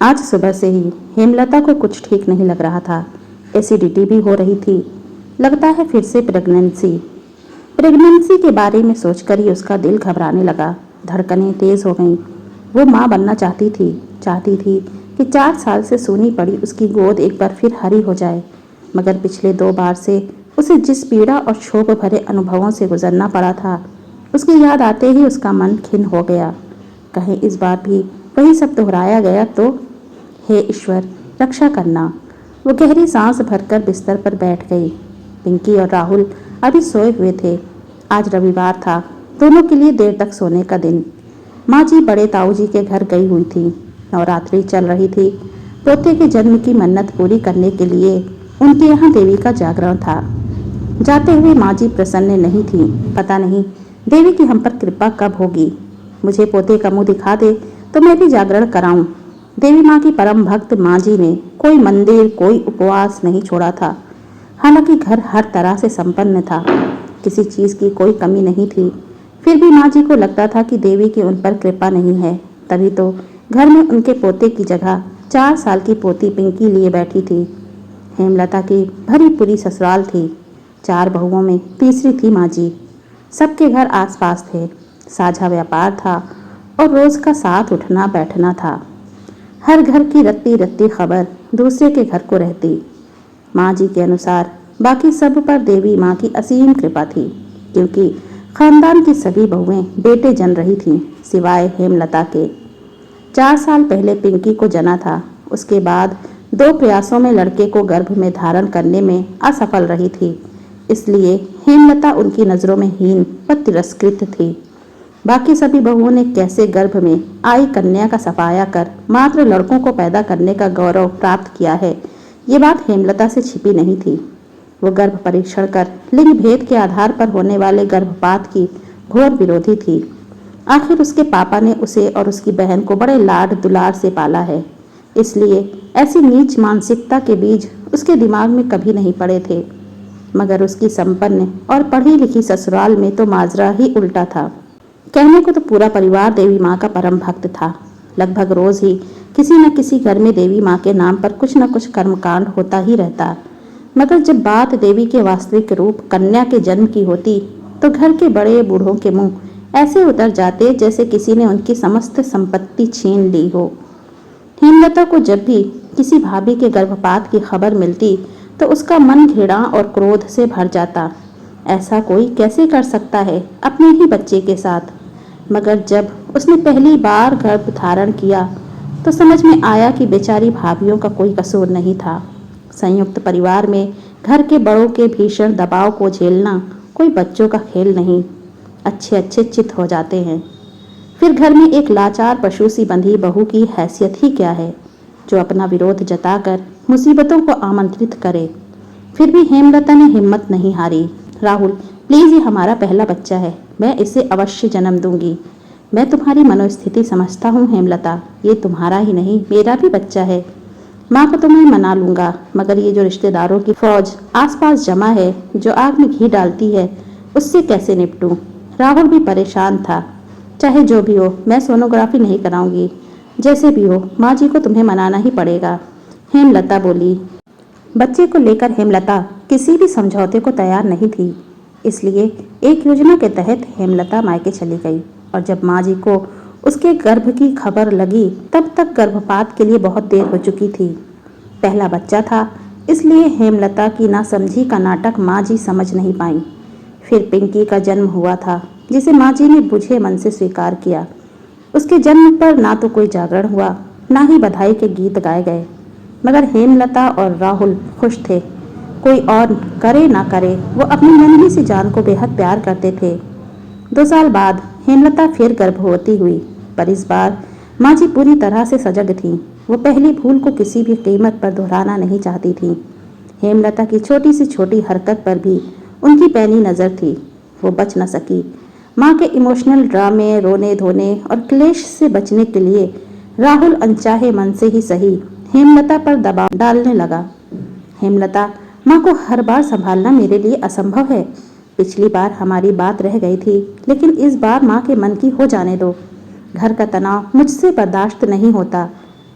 आज सुबह से ही हेमलता को कुछ ठीक नहीं लग रहा था। एसिडिटी भी हो रही थी। लगता है फिर से प्रेगनेंसी के बारे में सोचकर ही उसका दिल घबराने लगा। धड़कनें तेज हो गईं। वो माँ बनना चाहती थी कि 4 साल से सूनी पड़ी उसकी गोद एक बार फिर हरी हो जाए। मगर पिछले 2 बार से उसे जिस पीड़ा और क्षोभ भरे अनुभवों से गुजरना पड़ा था, उसकी याद आते ही उसका मन खिन्न हो गया। कहीं इस बार भी वही सब दोहराया गया तो? हे ईश्वर, रक्षा करना। वो गहरी सांस भरकर बिस्तर पर बैठ गई। पिंकी और राहुल अभी सोए हुए थे। आज रविवार था, दोनों के लिए देर तक सोने का दिन। माँ जी बड़े ताऊ जी के घर गई हुई थी। नवरात्रि चल रही थी। पोते के जन्म की मन्नत पूरी करने के लिए उनके यहाँ देवी का जागरण था। जाते हुए माँ जी प्रसन्न नहीं थी। पता नहीं देवी की हम पर कृपा कब होगी। मुझे पोते का मुंह दिखा दे तो मैं भी जागरण कराऊं। देवी माँ की परम भक्त माँ जी ने कोई मंदिर, कोई उपवास नहीं छोड़ा था। हालांकि घर हर तरह से संपन्न था, किसी चीज़ की कोई कमी नहीं थी। फिर भी माँ जी को लगता था कि देवी की उन पर कृपा नहीं है। तभी तो घर में उनके पोते की जगह 4 साल की पोती पिंकी लिए बैठी थी। हेमलता की भरी पूरी ससुराल थी। 4 बहुओं में तीसरी थी माँ जी। सबके घर आसपास थे। साझा व्यापार था और रोज का साथ उठना बैठना था। हर घर की रत्ती रत्ती खबर दूसरे के घर को रहती। माँ जी के अनुसार बाकी सब पर देवी माँ की असीम कृपा थी, क्योंकि खानदान की सभी बहुएं बेटे जन रही थीं, सिवाय हेमलता के। 4 साल पहले पिंकी को जना था। उसके बाद 2 प्रयासों में लड़के को गर्भ में धारण करने में असफल रही थी। इसलिए हेमलता उनकी नज़रों में हीन व तिरस्कृत थी। बाकी सभी बहुओं ने कैसे गर्भ में आई कन्या का सफाया कर मात्र लड़कों को पैदा करने का गौरव प्राप्त किया है, ये बात हेमलता से छिपी नहीं थी। वो गर्भ परीक्षण कर लिंग भेद के आधार पर होने वाले गर्भपात की घोर विरोधी थी। आखिर उसके पापा ने उसे और उसकी बहन को बड़े लाड दुलार से पाला है, इसलिए ऐसी नीच मानसिकता के बीज उसके दिमाग में कभी नहीं पड़े थे। मगर उसकी संपन्न और पढ़ी लिखी ससुराल में तो माजरा ही उल्टा था। कहने को तो पूरा परिवार देवी माँ का परम भक्त था। लगभग रोज ही किसी न किसी घर में देवी माँ के नाम पर कुछ न कुछ कर्मकांड होता ही रहता। मगर जब बात देवी के वास्तविक रूप कन्या के जन्म की होती तो घर के बड़े बूढ़ों के मुंह ऐसे उतर जाते जैसे किसी ने उनकी समस्त संपत्ति छीन ली हो। हेमलता को जब भी किसी भाभी के गर्भपात की खबर मिलती तो उसका मन घृणा और क्रोध से भर जाता। ऐसा कोई कैसे कर सकता है अपने ही बच्चे के साथ। मगर जब उसने पहली बार गर्भ धारण किया तो समझ में आया कि बेचारी भाभियों का कोई कसूर नहीं था। संयुक्त परिवार में घर के बड़ों के भीषण दबाव को झेलना कोई बच्चों का खेल नहीं। अच्छे अच्छे चित हो जाते हैं। फिर घर में एक लाचार पशु सी बंधी बहू की हैसियत ही क्या है, जो अपना विरोध जताकर मुसीबतों को आमंत्रित करे। फिर भी हेमलता ने हिम्मत नहीं हारी। राहुल, प्लीज़, ये हमारा पहला बच्चा है, मैं इसे अवश्य जन्म दूंगी। मैं तुम्हारी मनोस्थिति समझता हूँ हेमलता, ये तुम्हारा ही नहीं मेरा भी बच्चा है। माँ को तो मैं मना लूँगा, मगर ये जो रिश्तेदारों की फौज आसपास जमा है, जो आग में घी डालती है, उससे कैसे निपटूँ। राहुल भी परेशान था। चाहे जो भी हो, मैं सोनोग्राफी नहीं कराऊंगी। जैसे भी हो, माँ जी को तुम्हें मनाना ही पड़ेगा, हेमलता बोली। बच्चे को लेकर हेमलता किसी भी समझौते को तैयार नहीं थी। इसलिए एक योजना के तहत हेमलता मायके चली गई और जब माँ जी को उसके गर्भ की खबर लगी तब तक गर्भपात के लिए बहुत देर हो चुकी थी। पहला बच्चा था, इसलिए हेमलता की नासमझी का नाटक माँ जी समझ नहीं पाई। फिर पिंकी का जन्म हुआ था, जिसे माँ जी ने बुझे मन से स्वीकार किया। उसके जन्म पर ना तो कोई जागरण हुआ, ना ही बधाई के गीत गाए गए। मगर हेमलता और राहुल खुश थे। कोई और करे ना करे, वो अपनी नन्ही सी जान को बेहद प्यार करते थे। 2 साल बाद हेमलता फिर गर्भवती हुई, पर इस बार माँ जी पूरी तरह से सजग थीं। वो पहली भूल को किसी भी कीमत पर दोहराना नहीं चाहती थीं। हेमलता की छोटी सी छोटी हरकत पर भी उनकी पैनी नज़र थी। वो बच न सकी। माँ के इमोशनल ड्रामे, रोने धोने और क्लेश से बचने के लिए राहुल अनचाहे मन से ही सही हेमलता पर दबाव डालने लगा। हेमलता, माँ को हर बार संभालना मेरे लिए असंभव है। पिछली बार हमारी बात रह गई थी, लेकिन इस बार माँ के मन की हो जाने दो। घर का तनाव मुझसे बर्दाश्त नहीं होता।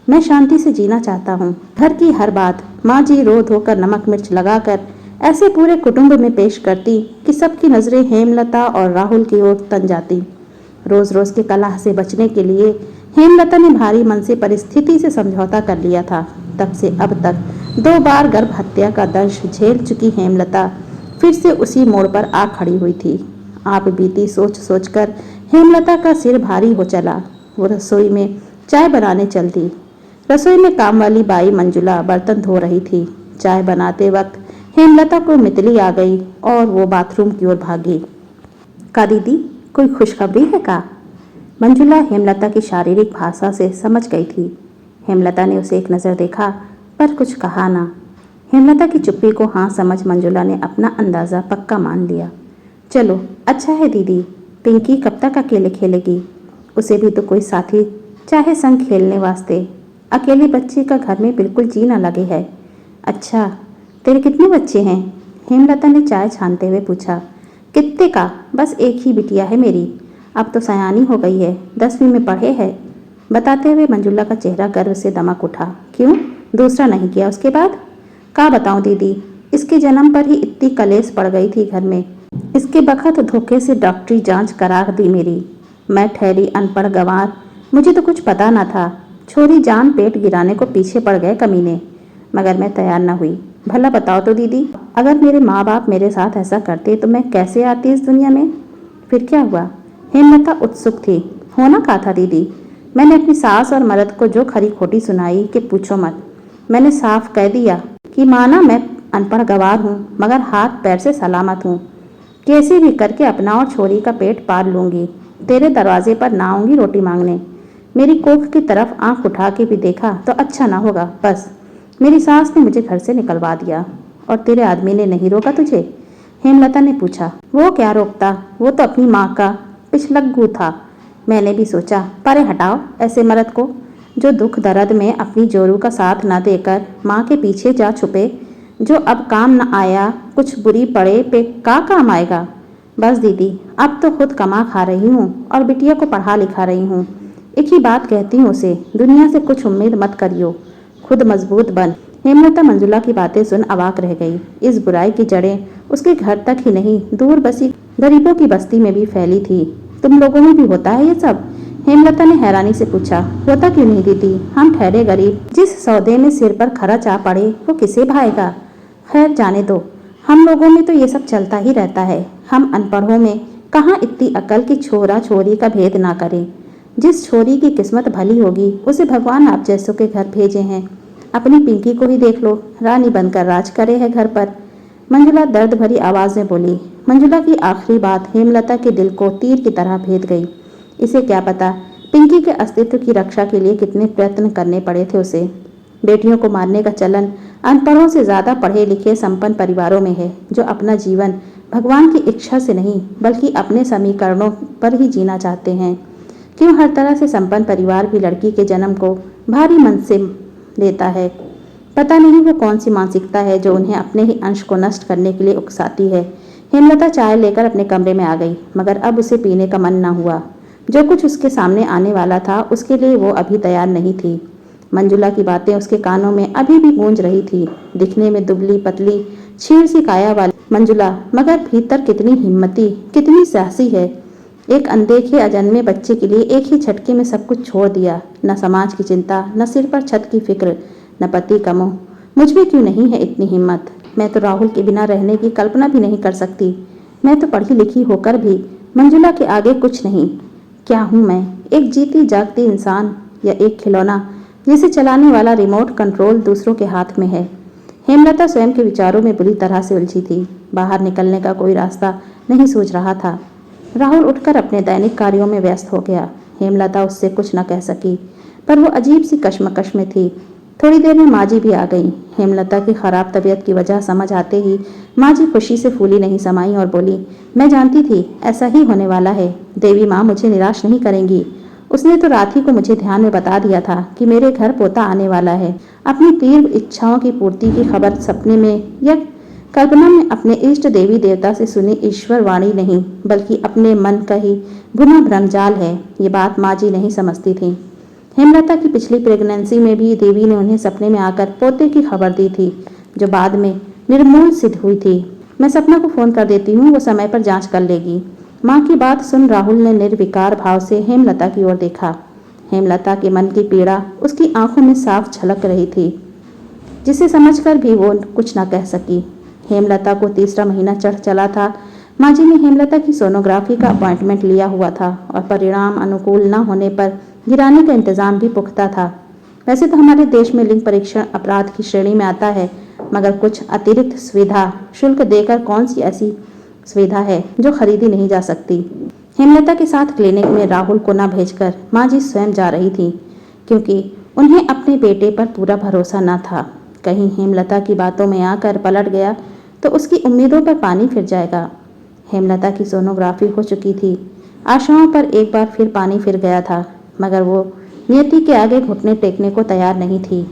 मैं शांति से जीना चाहता हूँ। घर की हर बात माँ जी रो धोकर नमक मिर्च लगाकर ऐसे पूरे कुटुंब में पेश करती कि सबकी नजरें हेमलता और राहुल की ओर तन जाती। रोज रोज के कलह से बचने के लिए हेमलता ने भारी मन से परिस्थिति से समझौता कर लिया था। तब से अब तक 2 बार गर्भ हत्या का दंश झेल चुकी हेमलता फिर से उसी मोड़ पर आ खड़ी हुई थी। आप बीती सोच सोचकर हेमलता का सिर भारी हो चला। वो रसोई में चाय बनाने चल दी। रसोई में काम वाली बाई मंजुला बर्तन धो रही थी। चाय बनाते वक्त हेमलता को मितली आ गई और वो बाथरूम की ओर भागी। का दीदी, कोई खुशखबरी है का? मंजुला हेमलता की शारीरिक भाषा से समझ गई थी। हेमलता ने उसे एक नज़र देखा पर कुछ कहा ना। हेमलता की चुप्पी को हाँ समझ मंजुला ने अपना अंदाज़ा पक्का मान लिया। चलो अच्छा है दीदी, पिंकी कब तक अकेले खेलेगी? उसे भी तो कोई साथी चाहे संग खेलने वास्ते। अकेले बच्चे का घर में बिल्कुल जी न लगे है। अच्छा, तेरे कितने बच्चे हैं? हेमलता ने चाय छानते हुए पूछा। कितने का? बस एक ही बिटिया है मेरी। अब तो सयानी हो गई है, 10वीं में पढ़े है। बताते हुए मंजुला का चेहरा गर्व से दमक उठा। क्यों, दूसरा नहीं किया उसके बाद? का बताऊं दीदी, इसके जन्म पर ही इतनी कलेश पड़ गई थी घर में। इसके बखत धोखे से डॉक्टरी जांच करा दी मेरी। मैं ठहरी अनपढ़ गंवार, मुझे तो कुछ पता ना था। छोरी जान पेट गिराने को पीछे पड़ गए कमीने, मगर मैं तैयार न हुई। भला बताओ तो दीदी, अगर मेरे माँ बाप मेरे साथ ऐसा करते तो मैं कैसे आती इस दुनिया में? फिर क्या हुआ? हेमलता उत्सुक थी। होना का था दीदी, मैंने अपनी सास और मर्द को जो खरी खोटी सुनाई कि पूछो मत। मैंने साफ कह दिया कि माना मैं अनपढ़ गवार हूँ मगर हाथ पैर से सलामत हूँ। कैसे भी करके अपना और छोरी का पेट पाल लूँगी। तेरे दरवाजे पर ना आऊँगी रोटी मांगने। मेरी कोख की तरफ आंख उठा के भी देखा तो अच्छा ना होगा। बस मेरी सास ने मुझे घर से निकलवा दिया। और तेरे आदमी ने नहीं रोका तुझे? हेमलता ने पूछा। वो क्या रोकता, वो तो अपनी माँ का पिछलग्गू था। मैंने भी सोचा, परे हटाओ ऐसे मर्द को जो दुख दर्द में अपनी जोरू का साथ न देकर माँ के पीछे जा छुपे। जो अब काम न आया कुछ बुरी पड़े पे का काम आएगा। बस दीदी, अब तो खुद कमा खा रही हूँ और बिटिया को पढ़ा लिखा रही हूँ। एक ही बात कहती हूँ उसे, दुनिया से कुछ उम्मीद मत करियो, खुद मजबूत बन। हेमलता मंजुला की बातें सुन अवाक रह गई। इस बुराई की जड़ें उसके घर तक ही नहीं, दूर बसी गरीबों की बस्ती में भी फैली थी। तुम लोगों में भी होता है ये सब? हेमलता ने हैरानी से पूछा। होता क्यों नहीं दीदी, हम ठहरे गरीब, जिस सौदे में सिर पर खर्च आ पड़े वो किसे भाएगा। खैर जाने दो, हम लोगों में तो ये सब चलता ही रहता है। हम अनपढ़ों में कहाँ इतनी अकल की छोरा छोरी का भेद ना करें। जिस छोरी की किस्मत भली होगी उसे भगवान आप जैसों के घर भेजे हैं। अपनी पिंकी को ही देख लो, रानी बनकर राज करे है घर पर। मंजुला दर्द भरी आवाज में बोली। मंजुला की आखिरी बात हेमलता के दिल को तीर की तरह भेद गई। इसे क्या पता पिंकी के अस्तित्व की रक्षा के लिए कितने प्रयत्न करने पड़े थे उसे। बेटियों को मारने का चलन अनपढ़ों से ज्यादा पढ़े लिखे संपन्न परिवारों में है, जो अपना जीवन भगवान की इच्छा से नहीं बल्कि अपने समीकरणों पर ही जीना चाहते हैं। क्यों हर तरह से संपन्न परिवार भी लड़की के जन्म को भारी मन से लेता है। पता नहीं वो कौन सी मानसिकता है जो उन्हें अपने ही अंश को नष्ट करने के लिए उकसाती है। हेमलता चाय लेकर अपने कमरे में आ गई, मगर अब उसे पीने का मन न हुआ। जो कुछ उसके सामने आने वाला था उसके लिए वो अभी तैयार नहीं थी। मंजुला की बातें उसके कानों में अभी भी गूंज रही थी। दिखने में दुबली पतली छीड़ सी काया वाली मंजुला, मगर भीतर कितनी हिम्मती, कितनी साहसी है। एक अनदेखे अजन्मे बच्चे के लिए एक ही झटके में सब कुछ छोड़ दिया। न समाज की चिंता, न सिर पर छत की फिक्र, न पति का मोह। मुझ में क्यों नहीं है इतनी हिम्मत? मैं तो राहुल के बिना रहने की कल्पना भी नहीं कर सकती। मैं तो पढ़ी लिखी होकर भी मंजुला के आगे कुछ नहीं। क्या हूँ मैं? एक जीती जागती इंसान या एक खिलौना जिसे चलाने वाला रिमोट कंट्रोल दूसरों के हाथ में है? हेमलता स्वयं के विचारों में बुरी तरह से उलझी थी। बाहर निकलने का कोई रास्ता नहीं सूझ रहा था। राहुल उठकर अपने दैनिक कार्यों में व्यस्त हो गया। हेमलता उससे कुछ न कह सकी, पर वो अजीब सी कश्मकश में थी। थोड़ी देर में माजी भी आ गई। हेमलता की खराब तबीयत की वजह समझ आते ही माजी खुशी से फूली नहीं समाई और बोली, मैं जानती थी ऐसा ही होने वाला है। देवी माँ मुझे निराश नहीं करेंगी। उसने तो रात ही को मुझे ध्यान में बता दिया था कि मेरे घर पोता आने वाला है। अपनी तीव्र इच्छाओं की पूर्ति की खबर सपने में या कल्पना में अपने इष्ट देवी देवता से सुनी ईश्वर वाणी नहीं बल्कि अपने मन का ही भुना भ्रमजाल है। ये बात माँ जी नहीं समझती थी। हेमलता की पिछली प्रेगनेंसी में भी देवी ने उन्हें सपने में आकर पोते की खबर दी थी, जो बाद में निर्मूल सिद्ध हुई थी। मैं सपना को फोन कर देती हूँ, वो समय पर जांच कर लेगी। माँ की बात सुन राहुल ने निर्विकार भाव से हेमलता की ओर देखा। हेमलता के मन की पीड़ा उसकी आंखों में साफ झलक रही थी, जिसे समझकर भी वो कुछ न कह सकी। हेमलता को तीसरा महीना चढ़ चला था। माँ जी ने हेमलता की सोनोग्राफी का अपॉइंटमेंट लिया हुआ था और परिणाम अनुकूल न होने पर गिराने का इंतजाम भी पुख्ता था। वैसे तो हमारे देश में लिंग परीक्षण अपराध की श्रेणी में आता है, मगर कुछ अतिरिक्त सुविधा शुल्क देकर कौन सी ऐसी सुविधा है जो खरीदी नहीं जा सकती। हेमलता के साथ क्लिनिक में राहुल को न भेजकर माँ जी स्वयं जा रही थी, क्योंकि उन्हें अपने बेटे पर पूरा भरोसा न था। कहीं हेमलता की बातों में आकर पलट गया तो उसकी उम्मीदों पर पानी फिर जाएगा। हेमलता की सोनोग्राफी हो चुकी थी। आशाओं पर एक बार फिर पानी फिर गया था, मगर वो नियति के आगे घुटने टेकने को तैयार नहीं थी।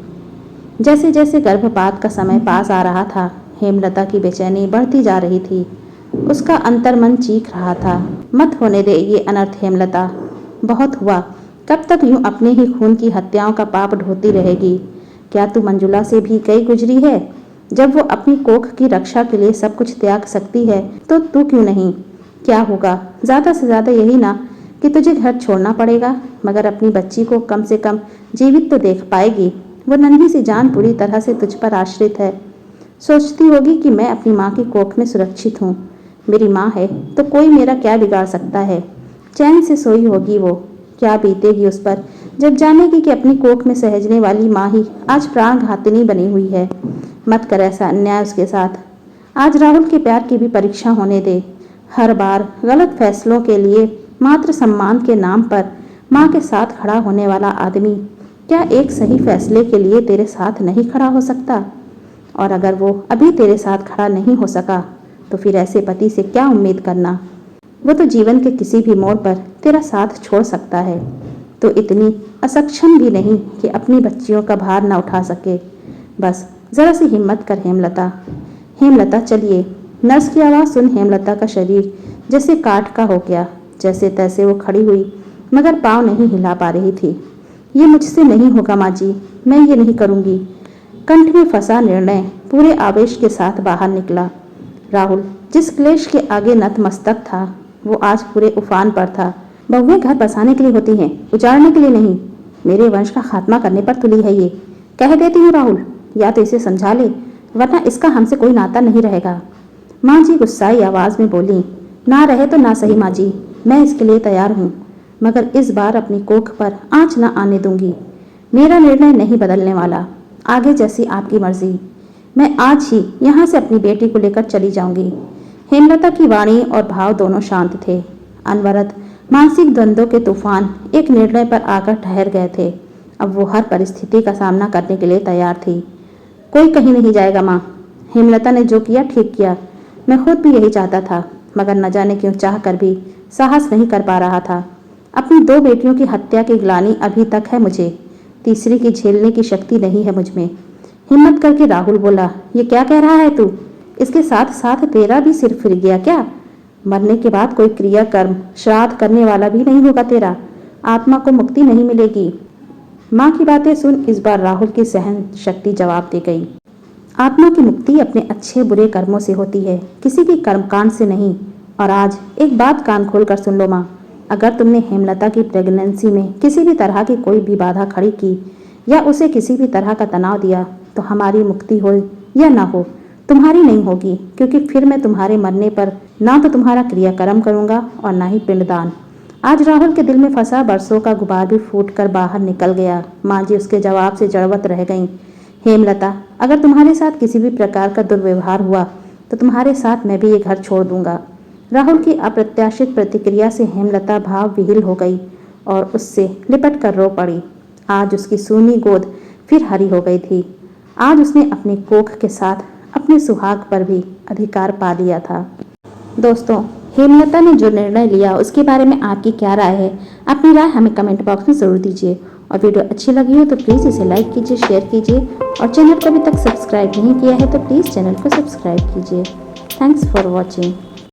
जैसे जैसे गर्भपात का समय पास आ रहा था, हेमलता की बेचैनी बढ़ती जा रही थी। उसका अंतर्मन चीख रहा था, मत होने दे ये अनर्थ हेमलता, बहुत हुआ। कब तक यूं अपने ही खून की हत्याओं का पाप ढोती रहेगी? क्या तू मंजुला से भी कई गुजरी है? जब वो अपनी कोख की रक्षा के लिए सब कुछ त्याग सकती है तो तू क्यों नहीं? क्या होगा? ज़्यादा से ज़्यादा यही ना कि तुझे घर छोड़ना पड़ेगा, मगर अपनी बच्ची को कम से कम जीवित तो देख पाएगी। वो नन्ही सी जान पूरी तरह से तुझ पर आश्रित है। सोचती होगी कि मैं अपनी माँ की कोख में सुरक्षित हूँ। मेरी माँ है तो कोई मेरा क्या बिगाड़ सकता है? चैन से सोई होगी वो। क्या बीतेगी उस पर जब जानेगी कि अपनी कोख में सहेजने वाली माँ ही आज प्राणघातिनी बनी हुई है। मत कर ऐसा अन्याय उसके साथ। आज राहुल के प्यार की भी परीक्षा होने दे। हर बार गलत फैसलों के लिए मात्र सम्मान के नाम पर माँ के साथ खड़ा होने वाला आदमी क्या एक सही फैसले के लिए तेरे साथ नहीं खड़ा हो सकता? और अगर वो अभी तेरे साथ खड़ा नहीं हो सका तो फिर ऐसे पति से क्या उम्मीद करना? वो तो जीवन के किसी भी मोड़ पर तेरा साथ छोड़ सकता है, तो इतनी असक्षम भी नहीं कि अपनी बच्चियों का भार न उठा सके। बस जरा सी हिम्मत कर हेमलता। हेमलता चलिए। नर्स की आवाज़ सुन हेमलता का शरीर जैसे काठ का हो गया। जैसे तैसे वो खड़ी हुई, मगर पाँव नहीं हिला पा रही थी। ये मुझसे नहीं होगा माँ जी, मैं ये नहीं करूँगी। कंठ में फंसा निर्णय पूरे आवेश के साथ बाहर निकला। राहुल जिस क्लेश के आगे नतमस्तक था, वो आज पूरे उफान पर था। बहुएं घर बसाने के लिए होती हैं, उजाड़ने के लिए नहीं। मेरे वंश का खात्मा करने पर तुली है ये। कह देती हूँ राहुल, या तो इसे समझा ले, वरना इसका हमसे कोई नाता नहीं रहेगा। माँ जी गुस्साई आवाज़ में बोली, ना रहे तो ना सही माँ जी, मैं इसके लिए तैयार हूँ, मगर इस बार अपनी कोख पर आँच न आने दूंगी। मेरा निर्णय नहीं बदलने वाला, आगे जैसी आपकी मर्जी। मैं आज ही यहाँ से अपनी बेटी को लेकर चली जाऊंगी। हेमलता की वाणी और भाव दोनों शांत थे। अनवरत मानसिक द्वंद्वों के तूफान एक निर्णय पर आकर ठहर गए थे। अब वो हर परिस्थिति का सामना करने के लिए तैयार थी। कोई कहीं नहीं जाएगा माँ। हेमलता ने जो किया ठीक किया। मैं खुद भी यही चाहता था, मगर न जाने क्यों चाह कर भी साहस नहीं कर पा रहा था। अपनी 2 बेटियों की हत्या की ग्लानि अभी तक है मुझे, तीसरी की झेलने की शक्ति नहीं है मुझमें। हिम्मत करके राहुल बोला, ये क्या कह रहा है तू? इसके साथ साथ तेरा भी सिर फिर गया क्या? मरने के बाद कोई क्रिया कर्म श्राद्ध करने वाला भी नहीं होगा तेरा। आत्मा को मुक्ति नहीं मिलेगी। माँ की बातें सुन इस बार राहुल की सहन शक्ति जवाब दे गई। आत्मा की मुक्ति अपने अच्छे बुरे कर्मों से होती है, किसी भी कर्मकांड से नहीं। और आज एक बात कान खोल कर सुन लो माँ, अगर तुमने हेमलता की प्रेगनेंसी में किसी भी तरह की कोई भी बाधा खड़ी की या उसे किसी भी तरह का तनाव दिया तो हमारी मुक्ति हो या ना हो, तुम्हारी नहीं होगी, क्योंकि फिर मैं तुम्हारे मरने पर ना तो तुम्हारा क्रियाकर्म करूंगा और ना ही पिंडदान। आज राहुल के दिल में फंसा बरसों का गुबार भी फूटकर बाहर निकल गया। माँ जी उसके जवाब से जड़वत रह गईं। हेमलता, अगर तुम्हारे साथ किसी भी प्रकार का दुर्व्यवहार हुआ तो तुम्हारे साथ मैं भी ये घर छोड़ दूंगा। राहुल की अप्रत्याशित प्रतिक्रिया से हेमलता भाव विहील हो गई और उससे लिपट कर रो पड़ी। आज उसकी सूनी गोद फिर हरी हो गई थी। आज उसने अपनी कोख के साथ अपने सुहाग पर भी अधिकार पा लिया था। दोस्तों, हेमलता ने जो निर्णय लिया उसके बारे में आपकी क्या राय है? अपनी राय हमें कमेंट बॉक्स में ज़रूर दीजिए। और वीडियो अच्छी लगी हो तो प्लीज़ इसे लाइक कीजिए, शेयर कीजिए, और चैनल को अभी तक सब्सक्राइब नहीं किया है तो प्लीज़ चैनल को सब्सक्राइब कीजिए। Thanks for watching.